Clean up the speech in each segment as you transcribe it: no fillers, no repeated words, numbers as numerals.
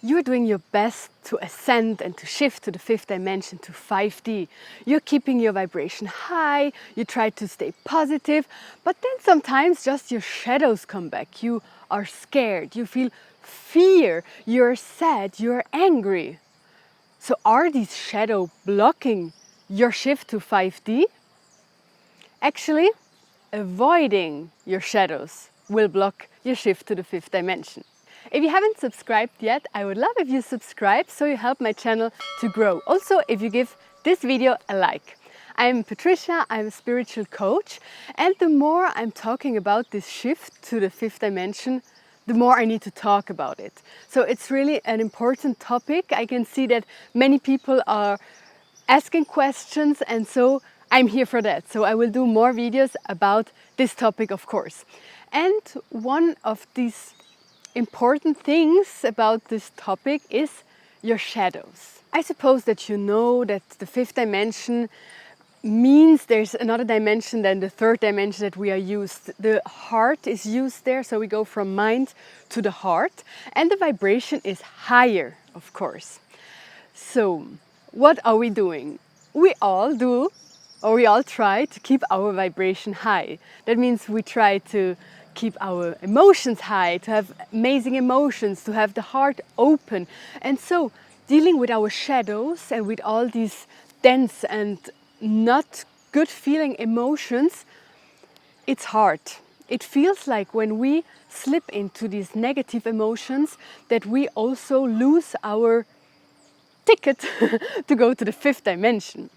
You're doing your best to ascend and to shift to the fifth dimension, to 5D. You're keeping your vibration high, you try to stay positive, but then sometimes just your shadows come back. You are scared, you feel fear, you're sad, you're angry. So are these shadows blocking your shift to 5D? Actually, avoiding your shadows will block your shift to the fifth dimension. If you haven't subscribed yet, I would love if you subscribe so you help my channel to grow. Also, if you give this video a like. I'm Patricia, I'm a spiritual coach, and the more I'm talking about this shift to the fifth dimension, the more I need to talk about it. So it's really an important topic. I can see that many people are asking questions, and so I'm here for that. So I will do more videos about this topic, of course. And one of these important things about this topic is your shadows. I suppose that you know that the fifth dimension means there's another dimension than the third dimension that we are used. The heart is used there, so we go from mind to the heart, and the vibration is higher, of course. So what are we doing? We all do, or we all try to keep our vibration high. That means we try to keep our emotions high, to have amazing emotions, to have the heart open. And so dealing with our shadows and with all these dense and not good feeling emotions, it's hard. It feels like when we slip into these negative emotions that we also lose our ticket to go to the fifth dimension.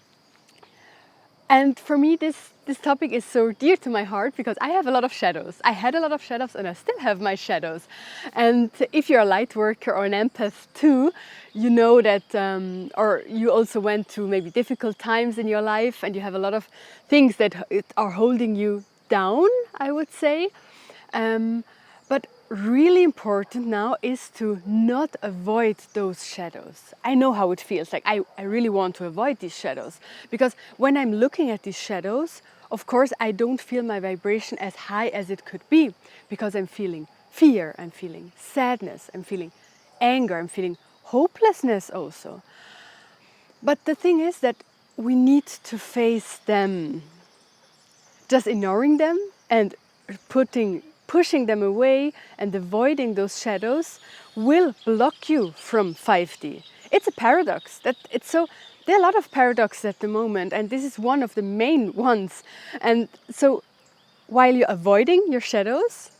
And for me, this topic is so dear to my heart because I have a lot of shadows. I had a lot of shadows and I still have my shadows. And if you're a light worker or an empath too, you know that, or you also went through maybe difficult times in your life and you have a lot of things that are holding you down, I would say. But really important now is to not avoid those shadows. I know how it feels, like I really want to avoid these shadows, because when I'm looking at these shadows, of course I don't feel my vibration as high as it could be, because I'm feeling fear, I'm feeling sadness, I'm feeling anger, I'm feeling hopelessness also. But the thing is that we need to face them. Just ignoring them and pushing them away and avoiding those shadows will block you from 5D. It's a paradox. There are a lot of paradoxes at the moment, and this is one of the main ones. And so while you're avoiding your shadows,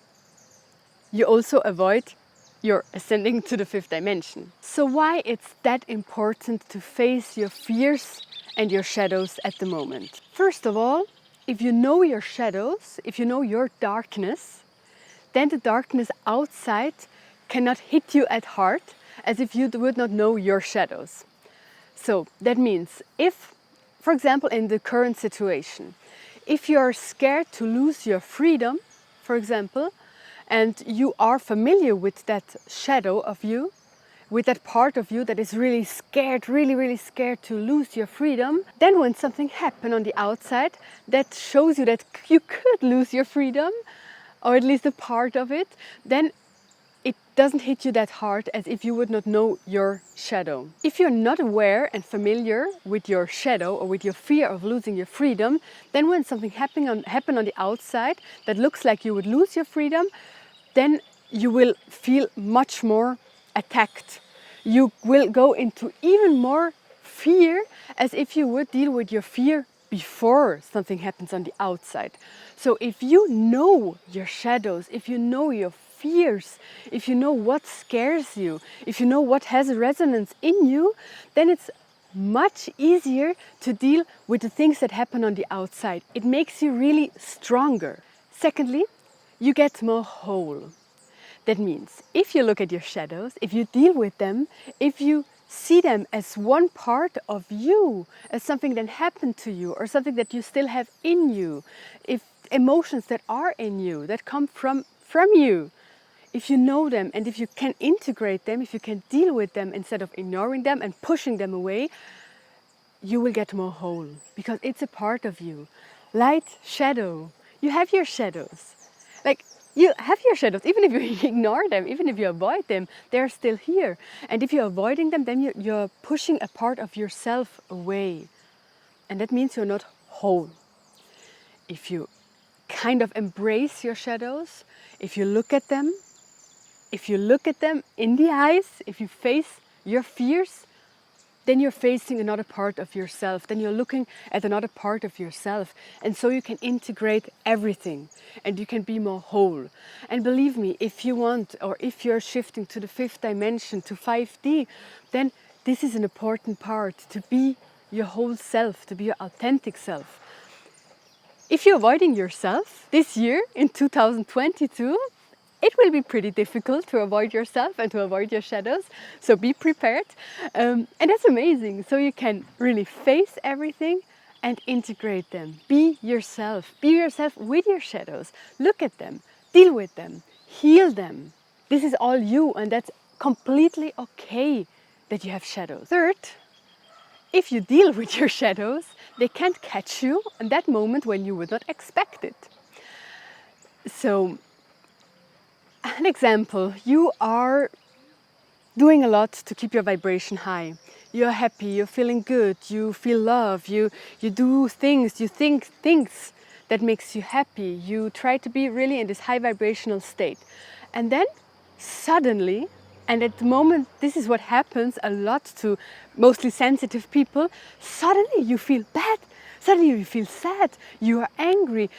you also avoid your ascending to the fifth dimension. So why it's that important to face your fears and your shadows at the moment? First of all, if you know your shadows, if you know your darkness, then the darkness outside cannot hit you at heart as if you would not know your shadows. So that means if, for example, in the current situation, if you're scared to lose your freedom, for example, and you are familiar with that shadow of you, with that part of you that is really scared, really scared to lose your freedom, then when something happens on the outside that shows you that you could lose your freedom, or at least a part of it, then it doesn't hit you that hard as if you would not know your shadow. If you're not aware and familiar with your shadow or with your fear of losing your freedom, then when something happen on the outside that looks like you would lose your freedom, then you will feel much more attacked. You will go into even more fear as if you would deal with your fear before something happens on the outside. So if you know your shadows, if you know your fears, if you know what scares you, if you know what has a resonance in you, then it's much easier to deal with the things that happen on the outside. It makes you really stronger. Secondly, you get more whole. That means if you look at your shadows, if you deal with them, if you see them as one part of you, as something that happened to you or something that you still have in you, if emotions that are in you, that come from you, if you know them and if you can integrate them, if you can deal with them instead of ignoring them and pushing them away, you will get more whole because it's a part of you. Light, shadow, you have your shadows. Like You have your shadows, even if you ignore them, even if you avoid them, they're still here. And if you're avoiding them, then you're pushing a part of yourself away. And that means you're not whole. If you kind of embrace your shadows, if you look at them, in the eyes, if you face your fears, then you're facing another part of yourself. Then you're looking at another part of yourself. And so you can integrate everything and you can be more whole. And believe me, if you want, or if you're shifting to the 5th dimension, to 5D, then this is an important part, to be your whole self, to be your authentic self. If you're avoiding yourself this year in 2022, it will be pretty difficult to avoid yourself and to avoid your shadows. So be prepared. And that's amazing. So you can really face everything and integrate them. Be yourself. Be yourself with your shadows. Look at them. Deal with them. Heal them. This is all you, and that's completely okay that you have shadows. Third, if you deal with your shadows, they can't catch you in that moment when you would not expect it. So, an example, you are doing a lot to keep your vibration high. You're happy, you're feeling good, you feel love, you do things, you think things that makes you happy. You try to be really in this high vibrational state. And then suddenly, and at the moment, this is what happens a lot to mostly sensitive people, suddenly you feel bad, suddenly you feel sad, you are angry.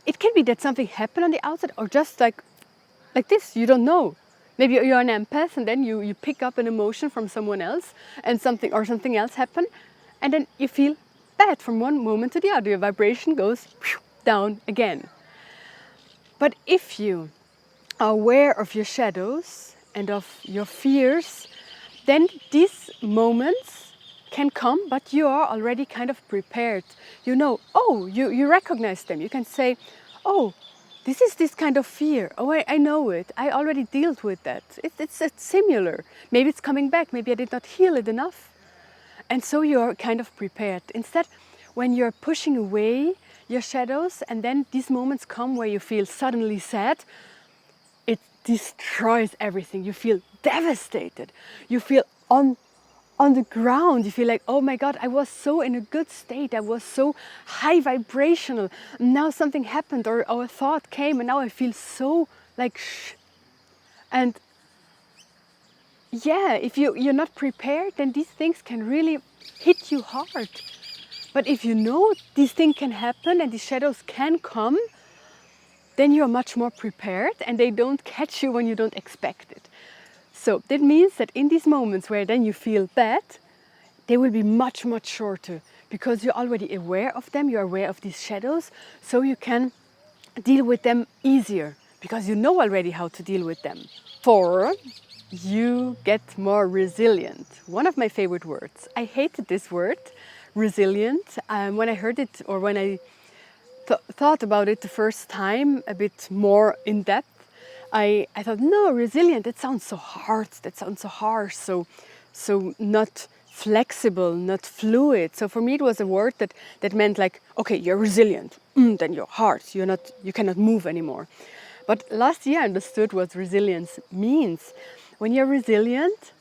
It can be that something happened on the outside, or just like this, you don't know. Maybe you're an empath and then you pick up an emotion from someone else and something else happened, and then you feel bad from one moment to the other. Your vibration goes down again. But if you are aware of your shadows and of your fears, then these moments can come, but you are already kind of prepared. You know, you recognize them. You can say, oh, this is this kind of fear. Oh, I know it. I already dealt with that. It's similar. Maybe it's coming back. Maybe I did not heal it enough. And so you're kind of prepared. Instead, when you're pushing away your shadows and then these moments come where you feel suddenly sad, it destroys everything. You feel devastated. You feel on the ground. You feel like, oh my God, I was so in a good state. I was so high vibrational. Now something happened, or a thought came, and now I feel so like shh. And yeah, if you're not prepared, then these things can really hit you hard. But if you know these things can happen and these shadows can come, then you're much more prepared and they don't catch you when you don't expect it. So that means that in these moments where then you feel bad, they will be much, much shorter because you're already aware of them, you're aware of these shadows, so you can deal with them easier because you know already how to deal with them. 4, you get more resilient. One of my favorite words. I hated this word, resilient. When I heard it, or when I thought about it the first time a bit more in depth, I thought, no, resilient, that sounds so hard, that sounds so harsh, so not flexible, not fluid. So for me it was a word that meant like, okay, you're resilient, then you're hard, you cannot move anymore. But last year I understood what resilience means. When you're resilient,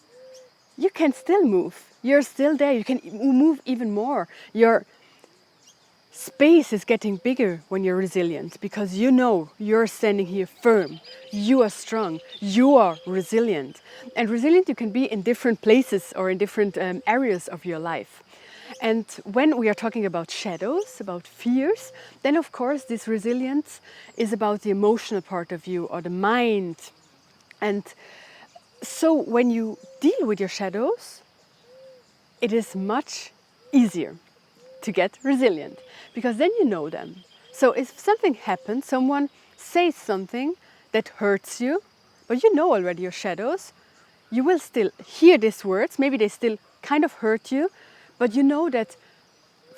you can still move. You're still there, you can move even more. Your space is getting bigger when you're resilient because you know you're standing here firm, you are strong, you are resilient. And resilient you can be in different places or in different areas of your life. And when we are talking about shadows, about fears, then of course this resilience is about the emotional part of you or the mind. And so when you deal with your shadows, it is much easier to get resilient because then you know them. So if something happens, someone says something that hurts you, but you know already your shadows, you will still hear these words, maybe they still kind of hurt you, but you know that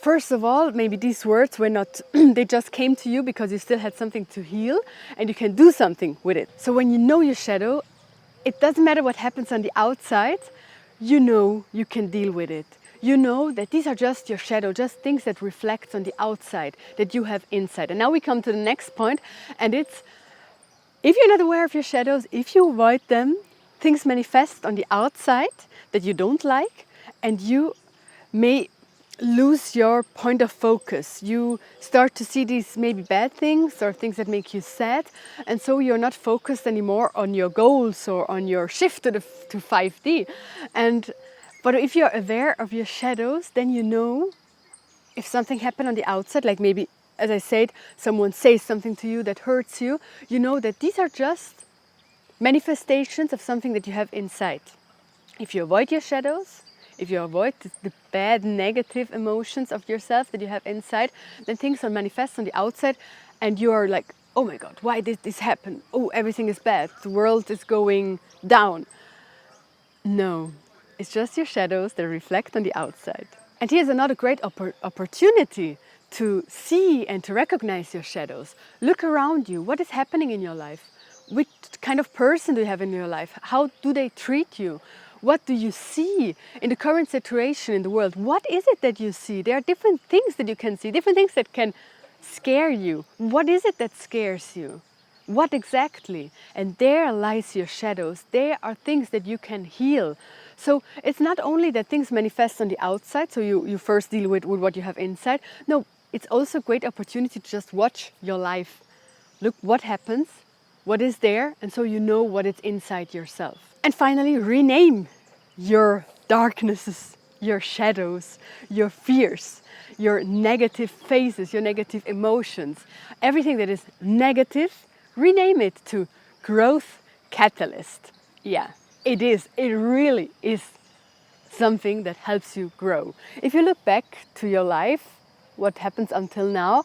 first of all, maybe these words were not, they just came to you because you still had something to heal and you can do something with it. So when you know your shadow, it doesn't matter what happens on the outside, you know you can deal with it. You know that these are just your shadow, just things that reflect on the outside, that you have inside. And now we come to the next point, and it's If you're not aware of your shadows, if you avoid them, things manifest on the outside that you don't like, and you may lose your point of focus. You start to see these maybe bad things or things that make you sad, and so you're not focused anymore on your goals or on your shift to 5D. But if you're aware of your shadows, then you know if something happened on the outside, like maybe, as I said, someone says something to you that hurts you, you know that these are just manifestations of something that you have inside. If you avoid your shadows, if you avoid the bad negative emotions of yourself that you have inside, then things will manifest on the outside and you are like, oh my God, why did this happen? Oh, everything is bad. The world is going down. No, it's just your shadows that reflect on the outside. And here's another great opportunity to see and to recognize your shadows. Look around you. What is happening in your life? Which kind of person do you have in your life? How do they treat you? What do you see in the current situation in the world? What is it that you see? There are different things that you can see, different things that can scare you. What is it that scares you? What exactly? And there lies your shadows. There are things that you can heal. So it's not only that things manifest on the outside, so you first deal with what you have inside. No, it's also a great opportunity to just watch your life. Look what happens, what is there, and so you know what is inside yourself. And finally, rename your darknesses, your shadows, your fears, your negative phases, your negative emotions. Everything that is negative, rename it to growth catalyst. Yeah, it is. It really is something that helps you grow. If you look back to your life, what happens until now,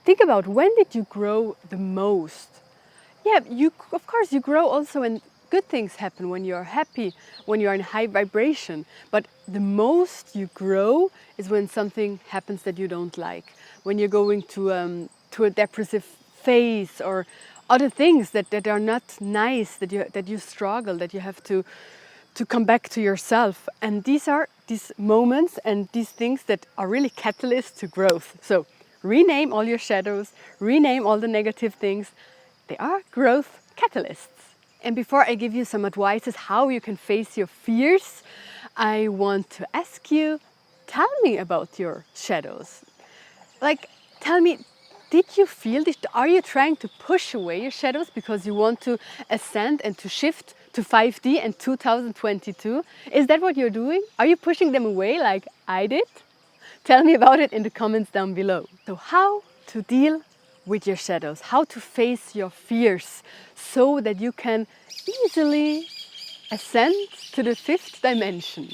think about when did you grow the most? Yeah, of course you grow also when good things happen, when you're happy, when you're in high vibration. But the most you grow is when something happens that you don't like, when you're going to a depressive phase or other things that are not nice, that you struggle, that you have to come back to yourself. And these are these moments and these things that are really catalysts to growth. So rename all your shadows, rename all the negative things. They are growth catalysts. And before I give you some advices how you can face your fears, I want to ask you, tell me about your shadows. Like, tell me, did you feel this? Are you trying to push away your shadows because you want to ascend and to shift to 5D in 2022? Is that what you're doing? Are you pushing them away like I did? Tell me about it in the comments down below. So how to deal with your shadows, how to face your fears so that you can easily ascend to the 5th dimension.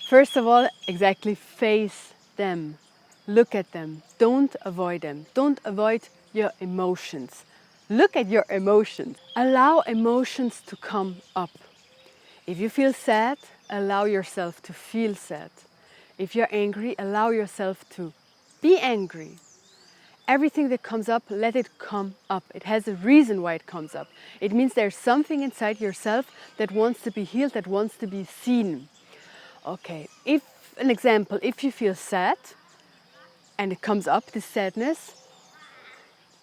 First of all, exactly face them. Look at them. Don't avoid them. Don't avoid your emotions. Look at your emotions. Allow emotions to come up. If you feel sad, allow yourself to feel sad. If you're angry, allow yourself to be angry. Everything that comes up, let it come up. It has a reason why it comes up. It means there's something inside yourself that wants to be healed, that wants to be seen. Okay, an example, if you feel sad and it comes up, this sadness,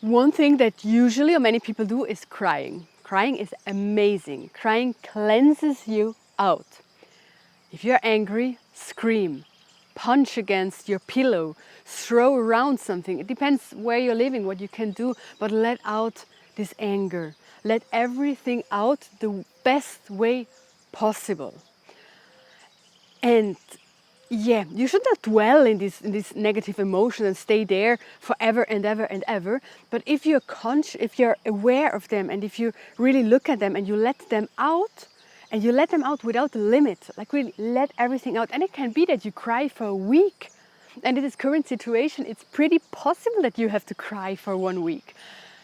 one thing that usually or many people do is crying. Crying is amazing. Crying cleanses you out. If you're angry, scream. Punch against your pillow. Throw around something. It depends where you're living, what you can do, but let out this anger. Let everything out the best way possible. And yeah, you should not dwell in this negative emotion and stay there forever and ever and ever. But if you're if you're aware of them and if you really look at them and you let them out, and you let them out without a limit, like really let everything out. And it can be that you cry for a week. And in this current situation, it's pretty possible that you have to cry for 1 week.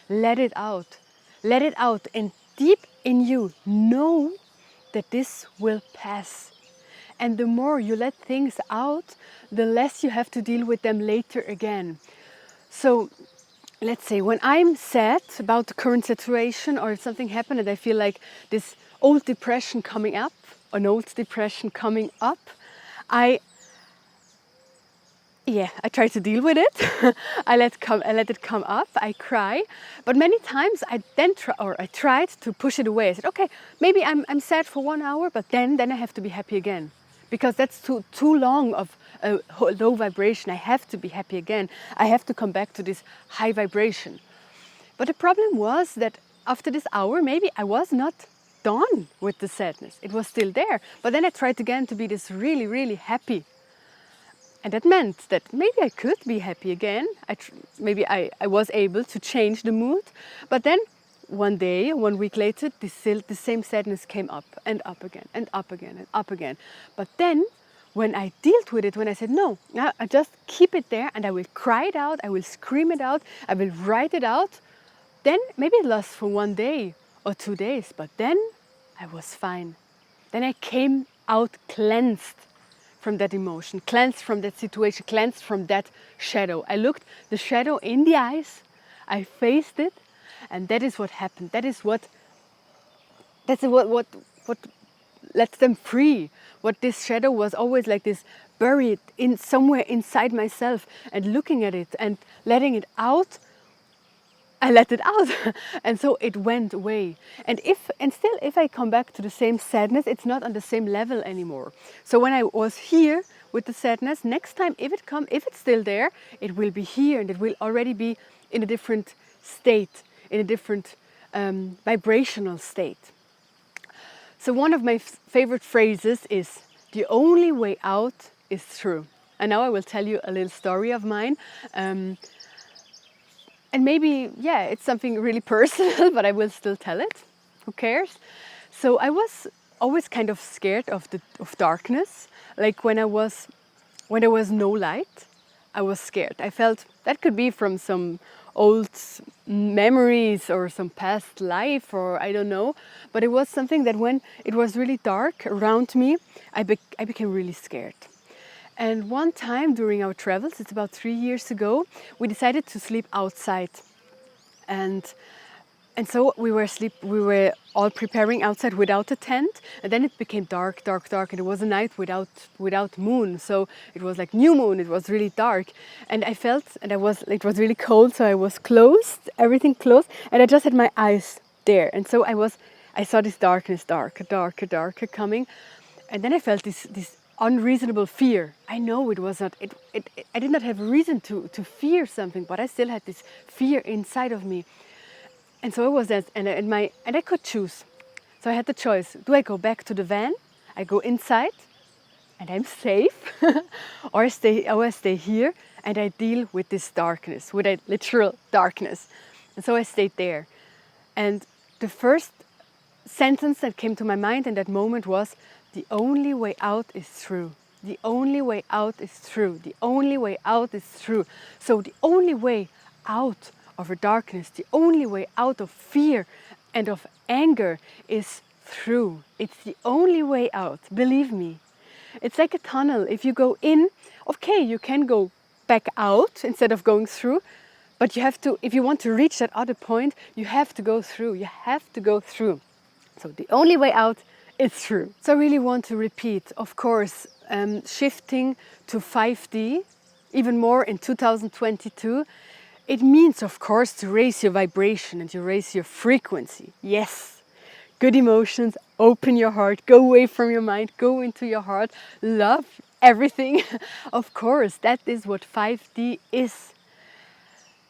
Let it out. Let it out. And deep in you, know that this will pass. And the more you let things out, the less you have to deal with them later again. So let's say when I'm sad about the current situation or if something happened and I feel like this old depression coming up, Yeah, I try to deal with it. I let it come up. I cry, but many times I tried to push it away. I said, okay, maybe I'm sad for 1 hour, but then I have to be happy again, because that's too long of a low vibration. I have to be happy again. I have to come back to this high vibration. But the problem was that after this hour, maybe I was not done with the sadness. It was still there. But then I tried again to be this really, really happy. And that meant that maybe I could be happy again. Maybe I was able to change the mood. But then one day, 1 week later, the same sadness came up and up again and up again and up again. But then when I dealt with it, when I said, no, I just keep it there and I will cry it out, I will scream it out, I will write it out, then maybe it lasts for 1 day or 2 days. But then I was fine. Then I came out cleansed from that emotion, cleansed from that situation, cleansed from that shadow. I looked the shadow in the eyes, I faced it, and that is what happened. That's what lets them free. What this shadow was always like this, buried in somewhere inside myself, and looking at it and letting it out, I let it out. And so it went away. And still if I come back to the same sadness, it's not on the same level anymore. So when I was here with the sadness, next time if it's still there, it will be here and it will already be in a different state, in a different vibrational state. So one of my favorite phrases is, the only way out is through. And now I will tell you a little story of mine. And maybe, yeah, it's something really personal, but I will still tell it. Who cares? So I was always kind of scared of darkness. Like when there was no light, I was scared. I felt that could be from some old memories or some past life, or I don't know. But it was something that when it was really dark around me, I became really scared. And one time during our travels, it's about 3 years ago, we decided to sleep outside. And so we were all preparing outside without a tent, and then it became dark, and it was a night without moon. So it was like new moon, it was really dark. And I felt, it was really cold, so I was closed, everything closed, and I just had my eyes there. And so I saw this darkness, darker coming. And then I felt this unreasonable fear. I know it was not, I did not have reason to fear something, but I still had this fear inside of me. And so it was that, and I could choose. So I had the choice: do I go back to the van? I go inside, and I'm safe, or I stay here and I deal with this darkness, with a literal darkness. And so I stayed there. And the first sentence that came to my mind in that moment was, the only way out is through. The only way out is through. The only way out is through. So the only way out of a darkness, the only way out of fear and of anger is through. It's the only way out, believe me. It's like a tunnel. If you go in, okay, you can go back out instead of going through, but you have to, if you want to reach that other point, you have to go through. You have to go through. So the only way out is through. So I really want to repeat, of course, shifting to 5D, even more in 2022, it means, of course, to raise your vibration and to raise your frequency. Yes, good emotions, open your heart, go away from your mind, go into your heart, love everything. Of course, that is what 5D is.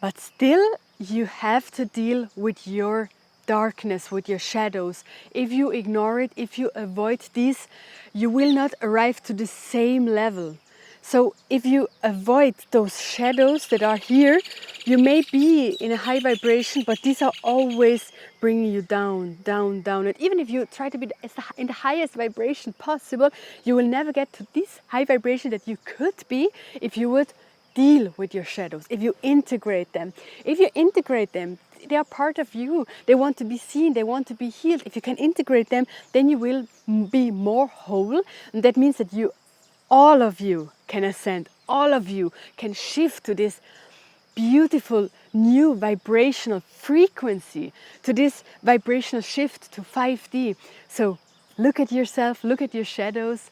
But still, you have to deal with your darkness, with your shadows. If you ignore it, if you avoid these, you will not arrive to the same level. So if you avoid those shadows that are here, you may be in a high vibration, but these are always bringing you down. And even if you try to be in the highest vibration possible, you will never get to this high vibration that you could be if you would deal with your shadows, if you integrate them. If you integrate them, they are part of you. They want to be seen, they want to be healed. If you can integrate them, then you will be more whole. And that means that all of you can ascend, all of you can shift to this beautiful new vibrational frequency, to this vibrational shift to 5D. So look at yourself, look at your shadows,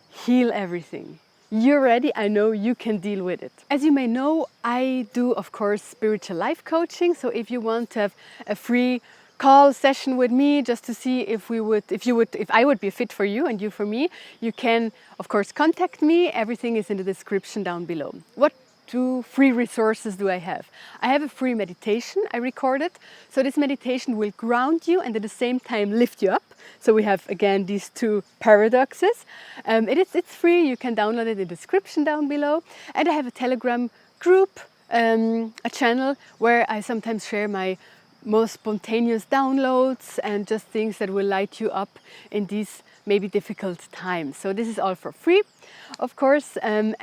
heal everything. you're ready. I know you can deal with it. As you may know, I do, of course, spiritual life coaching. So if you want to have a free call session with me just to see if I would be a fit for you and you for me, you can, of course, contact me. Everything is in the description down below. What two free resources do I have? I have a free meditation I recorded. So this meditation will ground you and at the same time lift you up. So we have again these two paradoxes. It's free, you can download it in the description down below. And I have a Telegram group, a channel where I sometimes share my most spontaneous downloads and just things that will light you up in these maybe difficult times. So this is all for free, of course, and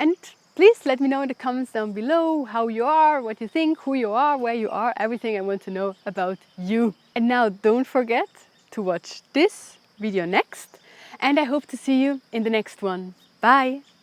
please let me know in the comments down below how you are, what you think, who you are, where you are, everything I want to know about you. And now don't forget to watch this video next, and I hope to see you in the next one. Bye!